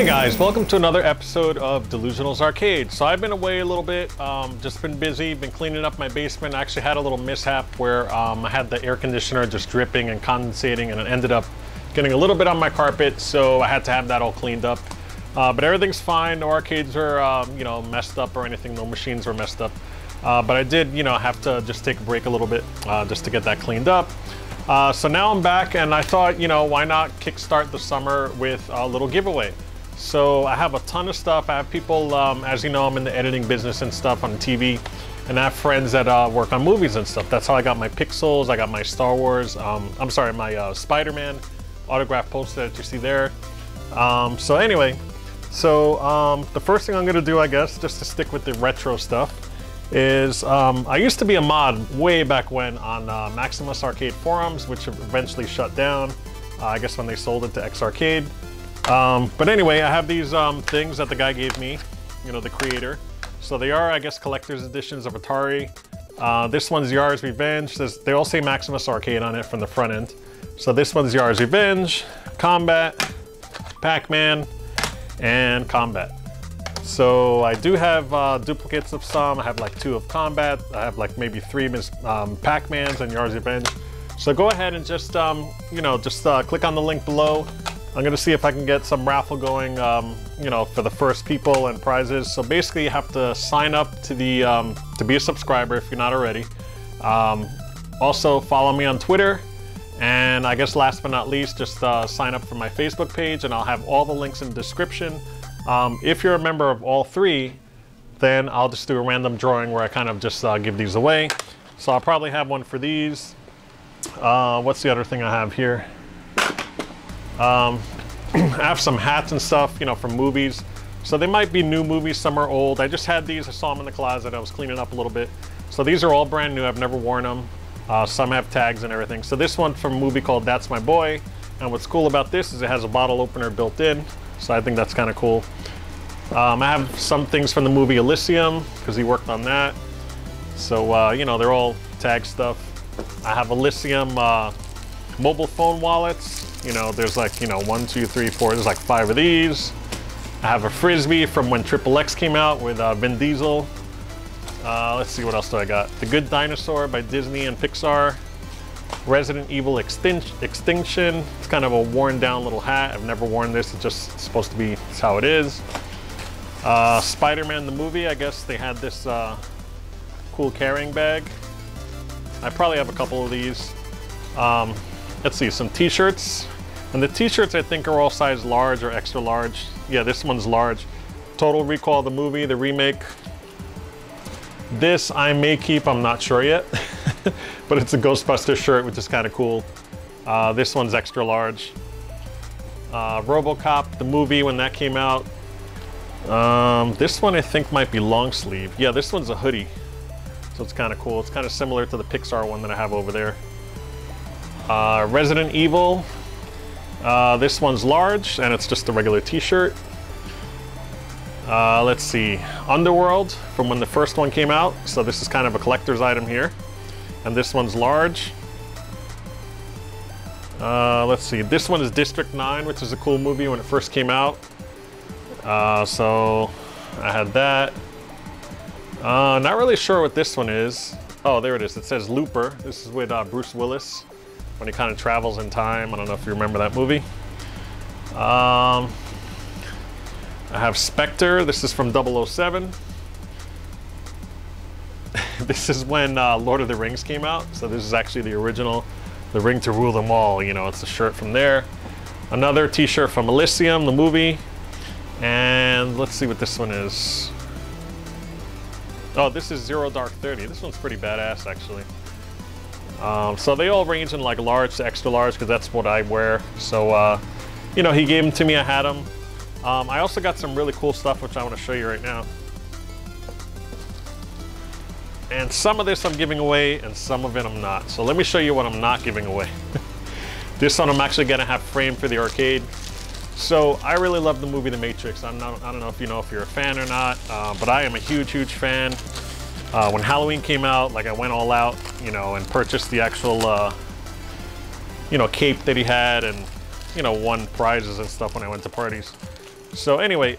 Hey guys, welcome to another episode of DeLuSioNaL's Arcade. So I've been away a little bit, just been busy, been cleaning up my basement. I actually had a little mishap where I had the air conditioner just dripping and condensating, and it ended up getting a little bit on my carpet, so I had to have that all cleaned up. But everything's fine, no arcades are messed up or anything, no machines were messed up. But I did have to just take a break a little bit just to get that cleaned up. So now I'm back, and I thought, why not kickstart the summer with a little giveaway. So I have a ton of stuff. I have people, as you know, I'm in the editing business and stuff on TV, and I have friends that work on movies and stuff. That's how I got my Pixels, I got my Star Wars, my Spider-Man autograph poster that you see there. So anyway, the first thing I'm gonna do, I guess, just to stick with the retro stuff, is I used to be a mod way back when on Maximus Arcade forums, which eventually shut down, I guess when they sold it to X Arcade. But anyway, I have these things that the guy gave me, the creator. So they are, I guess, collector's editions of Atari. This one's Yars Revenge. They all say Maximus Arcade on it from the front end. So this one's Yars Revenge, Combat, Pac-Man, and Combat. So I do have duplicates of some. I have like 2 of Combat. I have like maybe 3 Pac-Mans and Yars Revenge. So go ahead and just, click on the link below. I'm gonna see if I can get some raffle going, for the first people and prizes. So basically you have to sign up to be a subscriber if you're not already. Also follow me on Twitter. And I guess last but not least, just sign up for my Facebook page, and I'll have all the links in the description. If you're a member of all 3, then I'll just do a random drawing where I kind of just give these away. So I'll probably have one for these. What's the other thing I have here? I have some hats and stuff, from movies. So they might be new movies, some are old. I just had these, I saw them in the closet, I was cleaning up a little bit. So these are all brand new, I've never worn them. Some have tags and everything. So this one from a movie called That's My Boy. And what's cool about this is it has a bottle opener built in. So I think that's kind of cool. I have some things from the movie Elysium, because he worked on that. So, they're all tag stuff. I have Elysium mobile phone wallets. There's like, 1, 2, 3, 4, there's like 5 of these. I have a Frisbee from when Triple-X came out with Vin Diesel. Let's see, what else do I got? The Good Dinosaur by Disney and Pixar. Resident Evil Extinction. It's kind of a worn down little hat. I've never worn this, it's just supposed to be, it's how it is. Spider-Man the movie, I guess they had this cool carrying bag. I probably have a couple of these. Let's see, some t-shirts. And the t-shirts I think are all size large or extra large. Yeah, this one's large. Total Recall the movie, the remake. This I may keep, I'm not sure yet. But it's a Ghostbuster shirt, which is kind of cool. This one's extra large. RoboCop, the movie, when that came out. This one I think might be long sleeve. Yeah, this one's a hoodie. So it's kind of cool. It's kind of similar to the Pixar one that I have over there. Resident Evil. This one's large, and it's just a regular t-shirt. Let's see. Underworld, from when the first one came out. So this is kind of a collector's item here. And this one's large. Let's see. This one is District 9, which is a cool movie when it first came out. So I had that. Not really sure what this one is. Oh, there it is. It says Looper. This is with Bruce Willis when he kind of travels in time. I don't know if you remember that movie. I have Spectre. This is from 007. This is when Lord of the Rings came out. So this is actually the original, The Ring to Rule Them All. It's a shirt from there. Another t-shirt from Elysium, the movie. And let's see what this one is. Oh, this is Zero Dark 30. This one's pretty badass, actually. So they all range in like large to extra large, because that's what I wear. So, he gave them to me, I had them. I also got some really cool stuff, which I want to show you right now. And some of this I'm giving away, and some of it I'm not. So let me show you what I'm not giving away. This one I'm actually gonna have framed for the arcade. So I really love the movie The Matrix. I don't know if you're a fan or not, but I am a huge fan. When Halloween came out, like I went all out, and purchased the actual, cape that he had, and won prizes and stuff when I went to parties. So anyway,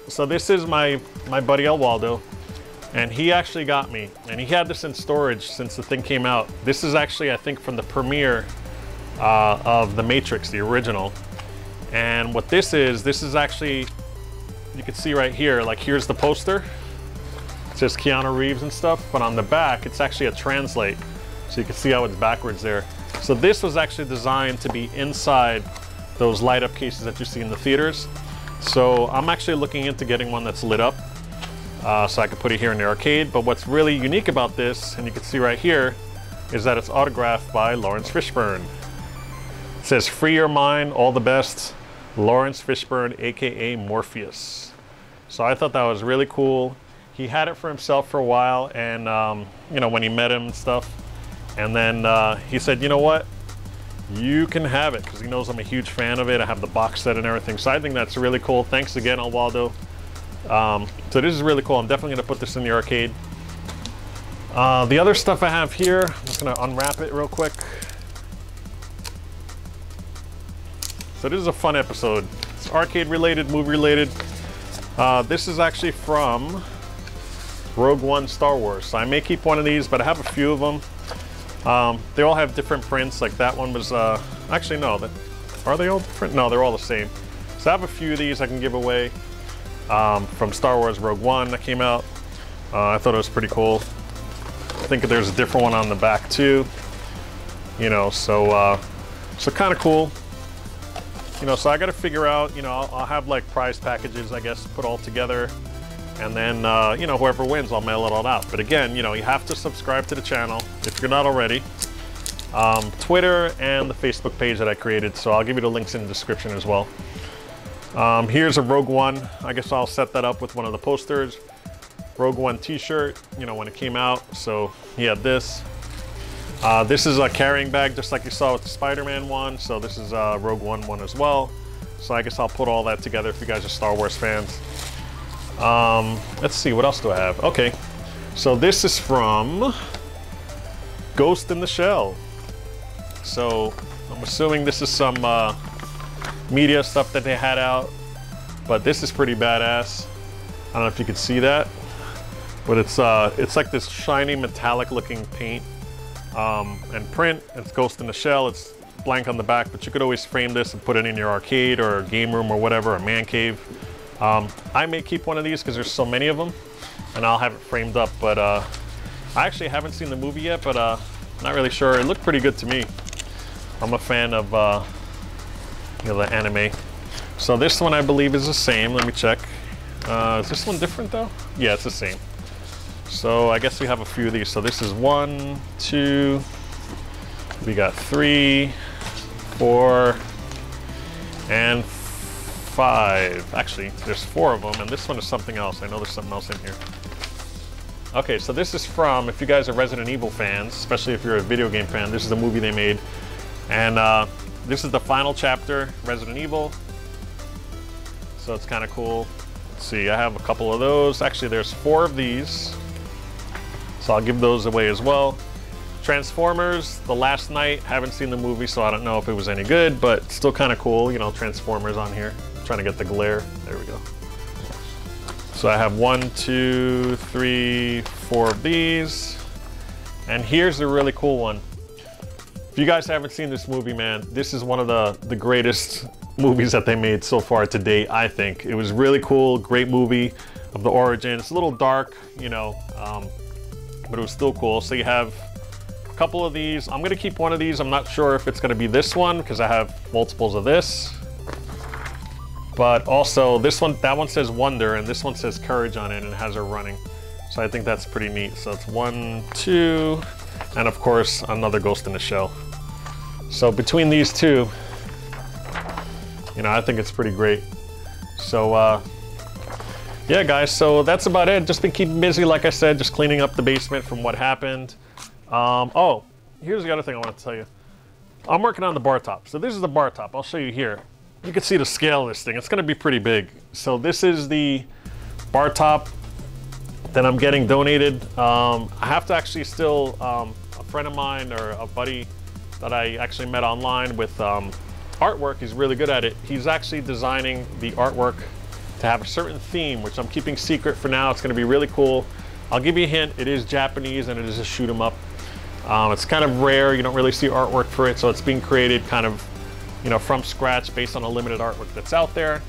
so this is my buddy El Waldo, and he actually got me, and he had this in storage since the thing came out. This is actually, I think, from the premiere of The Matrix, the original. And what this is actually, you can see right here, like here's the poster. It says Keanu Reeves and stuff, but on the back, it's actually a translate. So you can see how it's backwards there. So this was actually designed to be inside those light up cases that you see in the theaters. So I'm actually looking into getting one that's lit up so I could put it here in the arcade. But what's really unique about this, and you can see right here, is that it's autographed by Lawrence Fishburne. It says, "Free your mind, all the best, Lawrence Fishburne, AKA Morpheus." So I thought that was really cool. He had it for himself for a while, and you know, when he met him and stuff, and then he said, "You know what? You can have it," because he knows I'm a huge fan of it. I have the box set and everything, so I think that's really cool. Thanks again, El Waldo. So this is really cool. I'm definitely gonna put this in the arcade. The other stuff I have here, I'm just gonna unwrap it real quick. So this is a fun episode. It's arcade related, movie related. This is actually from Rogue One Star Wars. So I may keep one of these, but I have a few of them. They all have different prints. Like that one was, actually no, are they all different? No, they're all the same. So I have a few of these I can give away from Star Wars Rogue One that came out. I thought it was pretty cool. I think there's a different one on the back too. You know, so kind of cool. You know, so I got to figure out, you know, I'll have like prize packages, I guess, put all together. And then, you know, whoever wins, I'll mail it all out. But again, you know, you have to subscribe to the channel if you're not already. Twitter and the Facebook page that I created. So I'll give you the links in the description as well. Here's a Rogue One. I guess I'll set that up with one of the posters. Rogue One t-shirt, you know, when it came out. So he had this. This is a carrying bag, just like you saw with the Spider-Man one. So this is a Rogue One one as well. So I guess I'll put all that together if you guys are Star Wars fans. Let's see, what else do I have? Okay, so this is from Ghost in the Shell. So I'm assuming this is some media stuff that they had out, but this is pretty badass. I don't know if you can see that, but it's like this shiny metallic looking paint. And print, it's Ghost in the Shell, it's blank on the back, but you could always frame this and put it in your arcade or game room or whatever, a man cave. I may keep one of these because there's so many of them, and I'll have it framed up, but I actually haven't seen the movie yet, but not really sure. It looked pretty good to me. I'm a fan of you know, the anime. So this one I believe is the same. Let me check. Is this one different though? Yeah, it's the same. So I guess we have a few of these. So this is 1, 2, we got 3, 4, and 5. Actually, there's 4 of them, and this one is something else. I know there's something else in here. Okay, so this is from, if you guys are Resident Evil fans, especially if you're a video game fan, this is the movie they made. And this is the final chapter, Resident Evil. So it's kind of cool. Let's see, I have a couple of those. Actually, there's 4 of these. So I'll give those away as well. Transformers, The Last Night. Haven't seen the movie, so I don't know if it was any good, but still kind of cool. You know, Transformers on here. I'm trying to get the glare. There we go. So I have 1, 2, 3, 4 of these. And here's the really cool one. If you guys haven't seen this movie, man, this is one of the greatest movies that they made so far to date, I think. It was really cool, great movie of the origin. It's a little dark, you know, but it was still cool. So you have a couple of these. I'm gonna keep one of these. I'm not sure if it's gonna be this one because I have multiples of this. But also this one, that one says Wonder and this one says Courage on it and it has her running. So I think that's pretty neat. So it's 1, 2, and of course another Ghost in the Shell. So between these two, you know, I think it's pretty great. So yeah, guys, so that's about it. Just been keeping busy, like I said, just cleaning up the basement from what happened. Oh, here's the other thing I want to tell you. I'm working on the bar top. So this is the bar top. I'll show you here. You can see the scale of this thing. It's going to be pretty big. So this is the bar top that I'm getting donated. I have to actually still, a friend of mine or a buddy that I actually met online with artwork, he's really good at it. He's actually designing the artwork to have a certain theme, which I'm keeping secret for now. It's gonna be really cool. I'll give you a hint, it is Japanese and it is a shoot 'em up. It's kind of rare, you don't really see artwork for it, so it's being created kind of, you know, from scratch based on a limited artwork that's out there.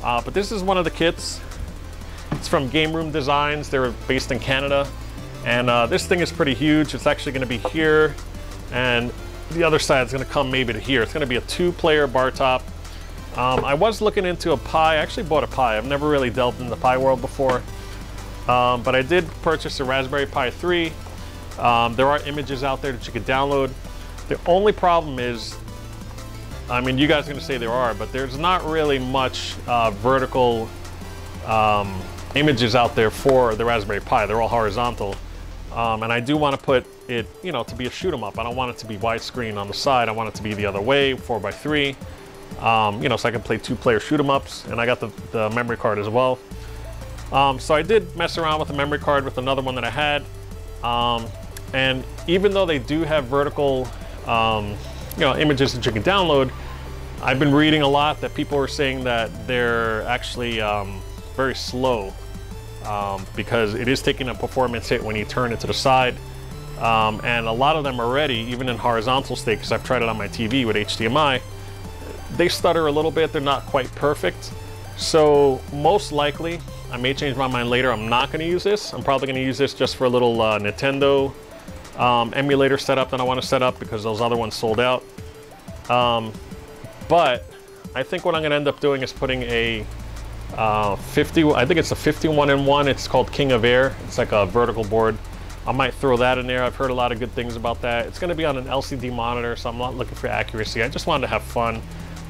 But this is one of the kits. It's from Game Room Designs. They're based in Canada. And this thing is pretty huge. It's actually gonna be here, and the other side is gonna come maybe to here. It's gonna be a 2-player bar top. I was looking into a Pi. I actually bought a Pi. I've never really delved into the Pi world before. But I did purchase a Raspberry Pi 3. There are images out there that you could download. The only problem is, I mean, you guys are gonna say there are, but there's not really much vertical images out there for the Raspberry Pi. They're all horizontal. And I do want to put it, you know, to be a shoot 'em up. I don't want it to be widescreen on the side. I want it to be the other way, 4x3. You know, so I can play 2-player shoot 'em ups. And I got the memory card as well. So I did mess around with the memory card with another one that I had. And even though they do have vertical, you know, images that you can download, I've been reading a lot that people are saying that they're actually very slow. Because it is taking a performance hit when you turn it to the side. And a lot of them already, even in horizontal state, because I've tried it on my TV with HDMI, they stutter a little bit, they're not quite perfect. So most likely, I may change my mind later, I'm not gonna use this. I'm probably gonna use this just for a little Nintendo emulator setup that I wanna set up because those other ones sold out. But I think what I'm gonna end up doing is putting a I think it's a 51-in-1. It's called King of Air. It's like a vertical board. I might throw that in there. I've heard a lot of good things about that. It's going to be on an LCD monitor, so I'm not looking for accuracy. I just wanted to have fun.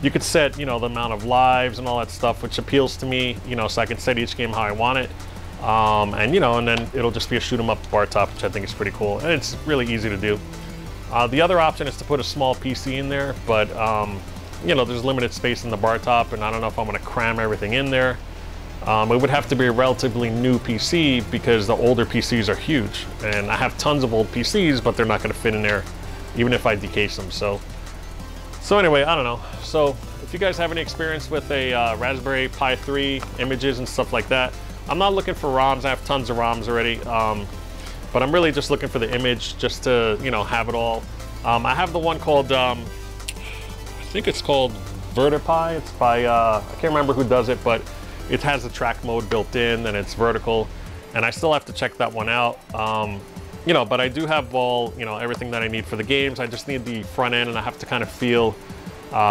You could set, you know, the amount of lives and all that stuff, which appeals to me, you know, so I can set each game how I want it. And, you know, and then it'll just be a shoot 'em up bar top, which I think is pretty cool. And it's really easy to do. The other option is to put a small PC in there, but you know, there's limited space in the bar top, and I don't know if I'm gonna cram everything in there. It would have to be a relatively new PC because the older PCs are huge, and I have tons of old PCs, but they're not gonna fit in there, even if I decase them. So anyway, I don't know. So if you guys have any experience with a Raspberry Pi 3 images and stuff like that, I'm not looking for ROMs. I have tons of ROMs already, but I'm really just looking for the image, just to, you know, have it all. I have the one called. I think it's called VertiPi. It's by, I can't remember who does it, but it has the track mode built in and it's vertical. And I still have to check that one out. You know, but I do have all, you know, everything that I need for the games. I just need the front end and I have to kind of feel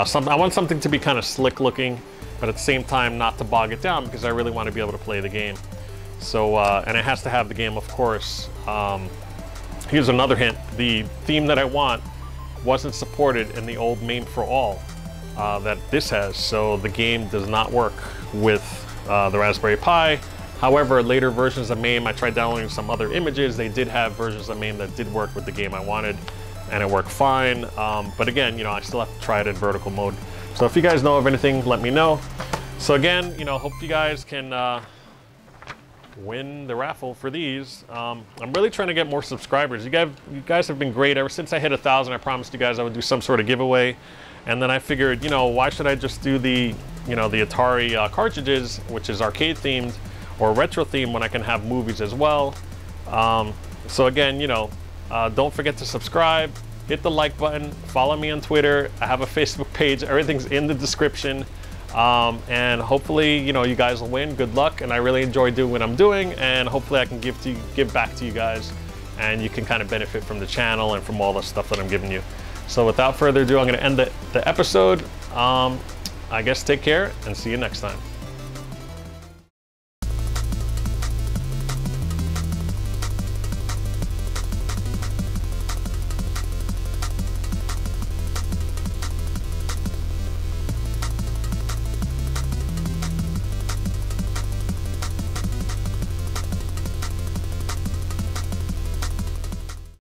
something. I want something to be kind of slick looking, but at the same time not to bog it down because I really want to be able to play the game. So, and it has to have the game, of course. Here's another hint. The theme that I want wasn't supported in the old MAME for All that this has, so the game does not work with the Raspberry Pi. However, later versions of MAME, I tried downloading some other images, they did have versions of MAME that did work with the game I wanted, and it worked fine. But again, you know, I still have to try it in vertical mode. So if you guys know of anything, let me know. So again, you know, hope you guys can win the raffle for these. I'm really trying to get more subscribers. You guys have been great. Ever since I hit 1,000, I promised you guys I would do some sort of giveaway. And then I figured, you know, why should I just do the, you know, the Atari cartridges, which is arcade themed or retro themed, when I can have movies as well. So again, you know, don't forget to subscribe, hit the like button, follow me on Twitter. I have a Facebook page. Everything's in the description. And hopefully, you know, you guys will win. Good luck, and I really enjoy doing what I'm doing, and hopefully I can give back to you guys, and you can kind of benefit from the channel and from all the stuff that I'm giving you. So without further ado, I'm going to end the episode. I guess take care and see you next time.